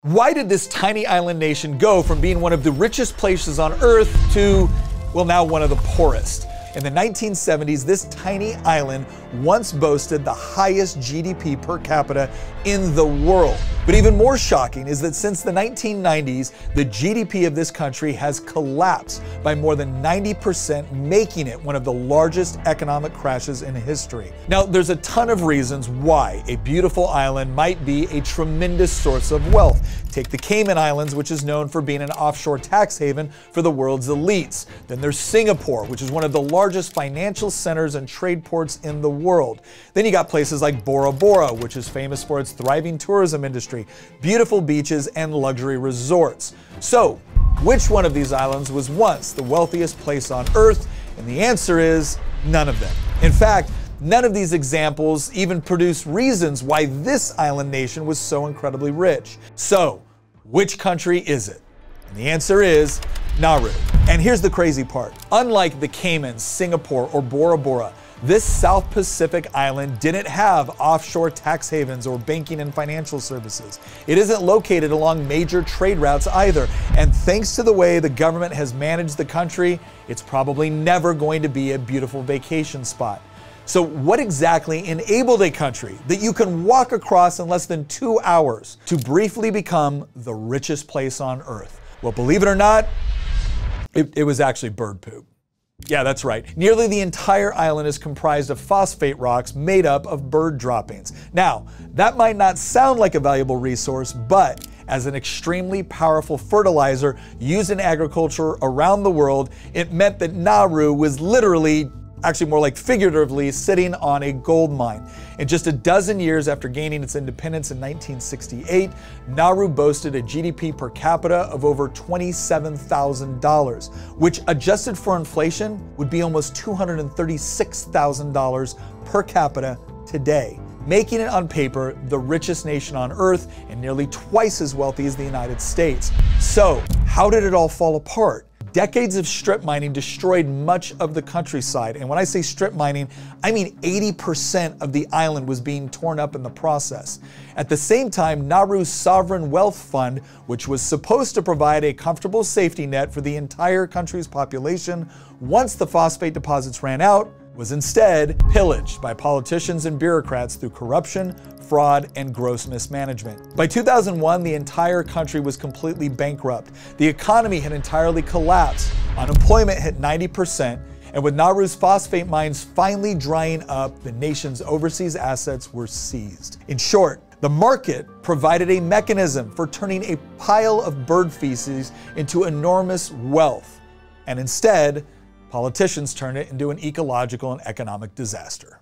Why did this tiny island nation go from being one of the richest places on Earth to, well, now one of the poorest? In the 1970s, this tiny island once boasted the highest GDP per capita in the world. But even more shocking is that since the 1990s, the GDP of this country has collapsed by more than 90%, making it one of the largest economic crashes in history. Now, there's a ton of reasons why a beautiful island might be a tremendous source of wealth. Take the Cayman Islands, which is known for being an offshore tax haven for the world's elites. Then there's Singapore, which is one of the largest financial centers and trade ports in the world. Then you got places like Bora Bora, which is famous for its thriving tourism industry, beautiful beaches, and luxury resorts. So, which one of these islands was once the wealthiest place on Earth? And the answer is none of them. In fact, none of these examples even produce reasons why this island nation was so incredibly rich. So, which country is it? And the answer is Nauru. And here's the crazy part. Unlike the Caymans, Singapore, or Bora Bora, this South Pacific island didn't have offshore tax havens or banking and financial services. It isn't located along major trade routes either. And thanks to the way the government has managed the country, it's probably never going to be a beautiful vacation spot. So what exactly enabled a country that you can walk across in less than 2 hours to briefly become the richest place on Earth? Well, believe it or not, it was actually bird poop. Yeah, that's right. Nearly the entire island is comprised of phosphate rocks made up of bird droppings. Now, that might not sound like a valuable resource, but as an extremely powerful fertilizer used in agriculture around the world, it meant that Nauru was literally, actually more like figuratively, sitting on a gold mine. In just a dozen years after gaining its independence in 1968, Nauru boasted a GDP per capita of over $27,000, which adjusted for inflation would be almost $236,000 per capita today, making it on paper the richest nation on Earth and nearly twice as wealthy as the United States. So, how did it all fall apart? Decades of strip mining destroyed much of the countryside. And when I say strip mining, I mean 80% of the island was being torn up in the process. At the same time, Nauru's sovereign wealth fund, which was supposed to provide a comfortable safety net for the entire country's population once the phosphate deposits ran out, was instead pillaged by politicians and bureaucrats through corruption, fraud, and gross mismanagement. By 2001, the entire country was completely bankrupt. The economy had entirely collapsed. Unemployment hit 90%. And with Nauru's phosphate mines finally drying up, the nation's overseas assets were seized. In short, the market provided a mechanism for turning a pile of bird feces into enormous wealth. And instead, politicians turned it into an ecological and economic disaster.